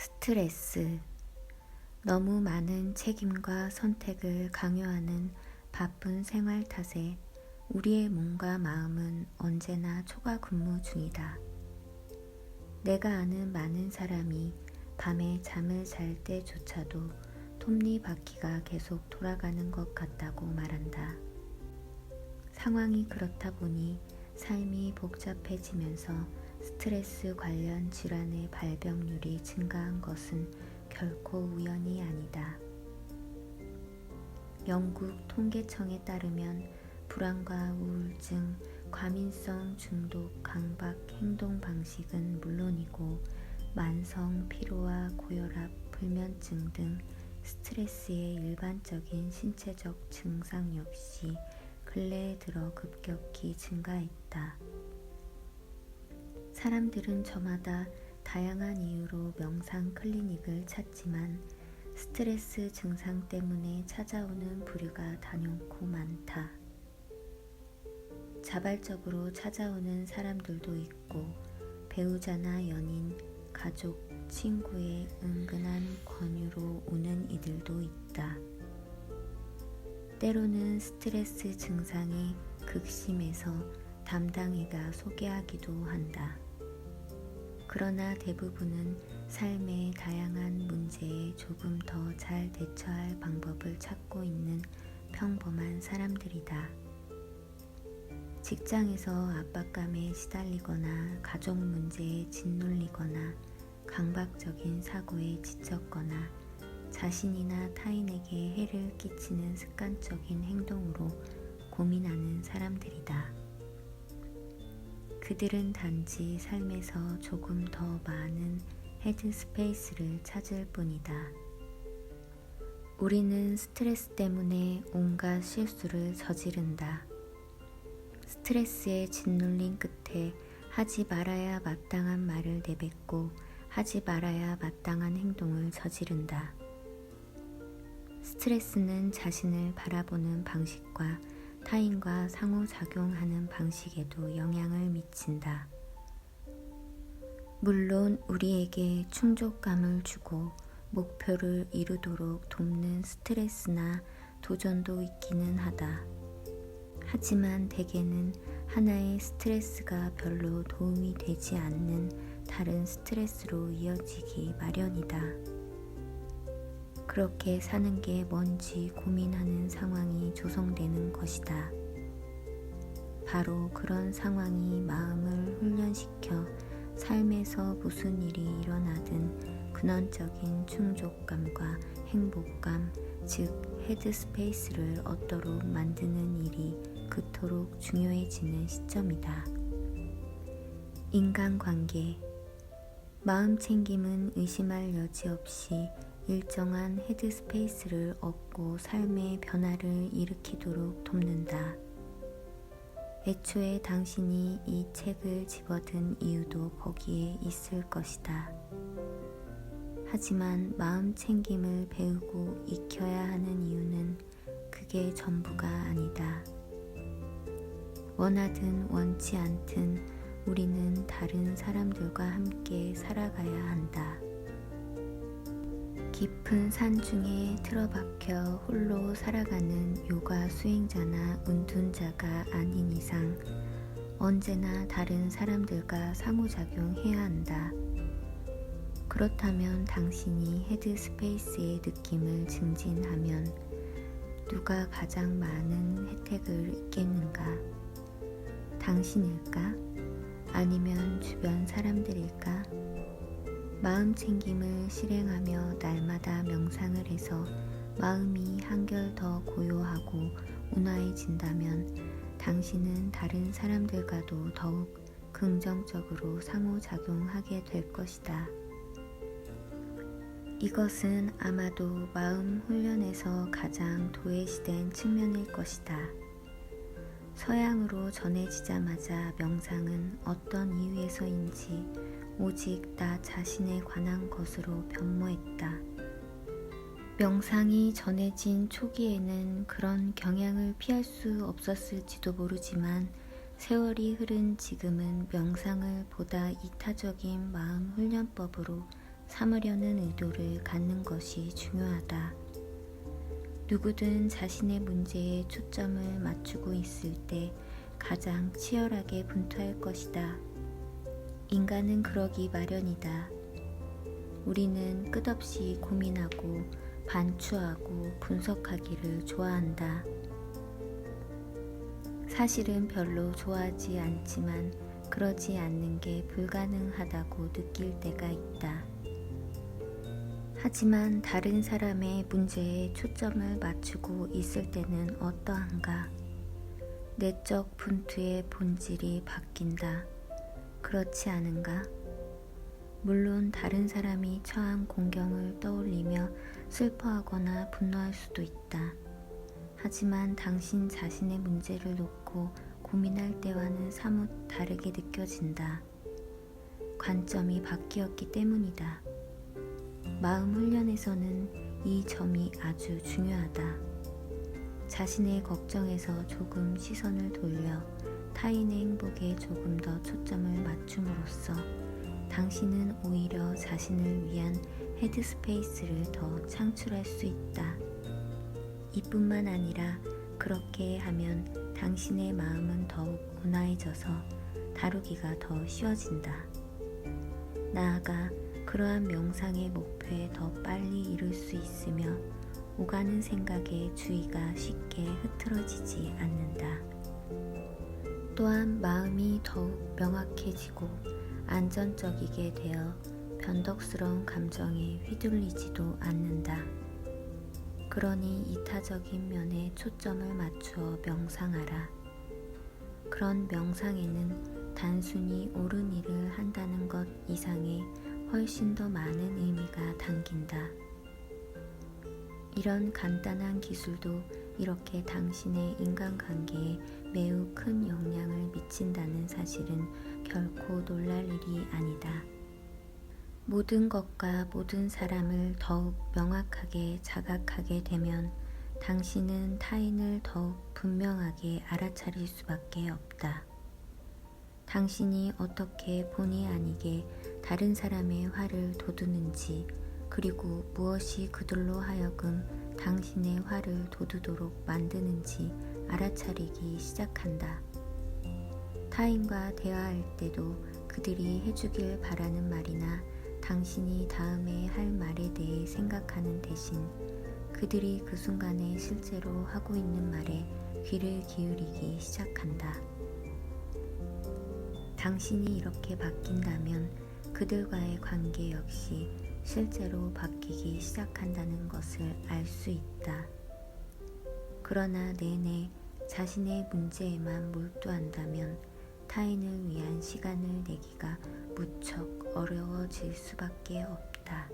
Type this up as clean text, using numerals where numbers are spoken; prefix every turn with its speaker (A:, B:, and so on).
A: 스트레스, 너무 많은 책임과 선택을 강요하는 바쁜 생활 탓에 우리의 몸과 마음은 언제나 초과 근무 중이다. 내가 아는 많은 사람이 밤에 잠을 잘 때조차도 톱니바퀴가 계속 돌아가는 것 같다고 말한다. 상황이 그렇다 보니 삶이 복잡해지면서 스트레스 관련 질환의 발병률이 증가한 것은 결코 우연이 아니다. 영국 통계청에 따르면 불안과 우울증, 과민성 중독, 강박 행동 방식은 물론이고 만성 피로와 고혈압, 불면증 등 스트레스의 일반적인 신체적 증상 역시 근래에 들어 급격히 증가했다. 사람들은 저마다 다양한 이유로 명상 클리닉을 찾지만 스트레스 증상 때문에 찾아오는 부류가 단연코 많다. 자발적으로 찾아오는 사람들도 있고 배우자나 연인, 가족, 친구의 은근한 권유로 오는 이들도 있다. 때로는 스트레스 증상이 극심해서 담당이가 소개하기도 한다. 그러나 대부분은 삶의 다양한 문제에 조금 더 잘 대처할 방법을 찾고 있는 평범한 사람들이다. 직장에서 압박감에 시달리거나 가족 문제에 짓눌리거나 강박적인 사고에 지쳤거나 자신이나 타인에게 해를 끼치는 습관적인 행동으로 고민하는 사람들이다. 그들은 단지 삶에서 조금 더 많은 헤드스페이스를 찾을 뿐이다. 우리는 스트레스 때문에 온갖 실수를 저지른다. 스트레스에 짓눌린 끝에 하지 말아야 마땅한 말을 내뱉고 하지 말아야 마땅한 행동을 저지른다. 스트레스는 자신을 바라보는 방식과 타인과 상호작용하는 방식에도 영향을 미친다. 물론 우리에게 충족감을 주고 목표를 이루도록 돕는 스트레스나 도전도 있기는 하다. 하지만 대개는 하나의 스트레스가 별로 도움이 되지 않는 다른 스트레스로 이어지기 마련이다. 그렇게 사는 게 뭔지 고민하는 상황이 조성되는 것이다. 바로 그런 상황이 마음을 훈련시켜 삶에서 무슨 일이 일어나든 근원적인 충족감과 행복감, 즉 헤드스페이스를 얻도록 만드는 일이 그토록 중요해지는 시점이다. 인간관계, 마음 챙김은 의심할 여지 없이 일정한 헤드스페이스를 얻고 삶의 변화를 일으키도록 돕는다. 애초에 당신이 이 책을 집어든 이유도 거기에 있을 것이다. 하지만 마음 챙김을 배우고 익혀야 하는 이유는 그게 전부가 아니다. 원하든 원치 않든 우리는 다른 사람들과 함께 살아가야 한다. 깊은 산 중에 틀어박혀 홀로 살아가는 요가 수행자나 운둔자가 아닌 이상 언제나 다른 사람들과 상호작용해야 한다. 그렇다면 당신이 헤드스페이스의 느낌을 증진하면 누가 가장 많은 혜택을 얻겠는가? 당신일까? 아니면 주변 사람들일까? 마음 챙김을 실행하며 날마다 명상을 해서 마음이 한결 더 고요하고 온화해진다면 당신은 다른 사람들과도 더욱 긍정적으로 상호작용하게 될 것이다. 이것은 아마도 마음 훈련에서 가장 도외시된 측면일 것이다. 서양으로 전해지자마자 명상은 어떤 이유에서인지 오직 나 자신에 관한 것으로 변모했다. 명상이 전해진 초기에는 그런 경향을 피할 수 없었을지도 모르지만 세월이 흐른 지금은 명상을 보다 이타적인 마음 훈련법으로 삼으려는 의도를 갖는 것이 중요하다. 누구든 자신의 문제에 초점을 맞추고 있을 때 가장 치열하게 분투할 것이다. 인간은 그러기 마련이다. 우리는 끝없이 고민하고 반추하고 분석하기를 좋아한다. 사실은 별로 좋아하지 않지만 그러지 않는 게 불가능하다고 느낄 때가 있다. 하지만 다른 사람의 문제에 초점을 맞추고 있을 때는 어떠한가? 내적 분투의 본질이 바뀐다. 그렇지 않은가? 물론 다른 사람이 처한 공경을 떠올리며 슬퍼하거나 분노할 수도 있다. 하지만 당신 자신의 문제를 놓고 고민할 때와는 사뭇 다르게 느껴진다. 관점이 바뀌었기 때문이다. 마음 훈련에서는 이 점이 아주 중요하다. 자신의 걱정에서 조금 시선을 돌려 타인의 행복에 조금 더 초점을 맞춤으로써 당신은 오히려 자신을 위한 헤드스페이스를 더 창출할 수 있다. 이뿐만 아니라 그렇게 하면 당신의 마음은 더욱 온화해져서 다루기가 더 쉬워진다. 나아가 그러한 명상의 목표에 더 빨리 이룰 수 있으며 오가는 생각에 주의가 쉽게 흐트러지지 않는다. 또한 마음이 더욱 명확해지고 안전적이게 되어 변덕스러운 감정에 휘둘리지도 않는다. 그러니 이타적인 면에 초점을 맞추어 명상하라. 그런 명상에는 단순히 옳은 일을 한다는 것 이상의 훨씬 더 많은 의미가 담긴다. 이런 간단한 기술도 이렇게 당신의 인간관계에 매우 큰 영향을 미친다는 사실은 결코 놀랄 일이 아니다. 모든 것과 모든 사람을 더욱 명확하게 자각하게 되면 당신은 타인을 더욱 분명하게 알아차릴 수밖에 없다. 당신이 어떻게 본의 아니게 다른 사람의 화를 돋우는지, 그리고 무엇이 그들로 하여금 당신의 화를 돋우도록 만드는지 알아차리기 시작한다. 타인과 대화할 때도 그들이 해주길 바라는 말이나 당신이 다음에 할 말에 대해 생각하는 대신 그들이 그 순간에 실제로 하고 있는 말에 귀를 기울이기 시작한다. 당신이 이렇게 바뀐다면 그들과의 관계 역시 실제로 바뀌기 시작한다는 것을 알 수 있다. 그러나 내내 자신의 문제에만 몰두한다면 타인을 위한 시간을 내기가 무척 어려워질 수밖에 없다.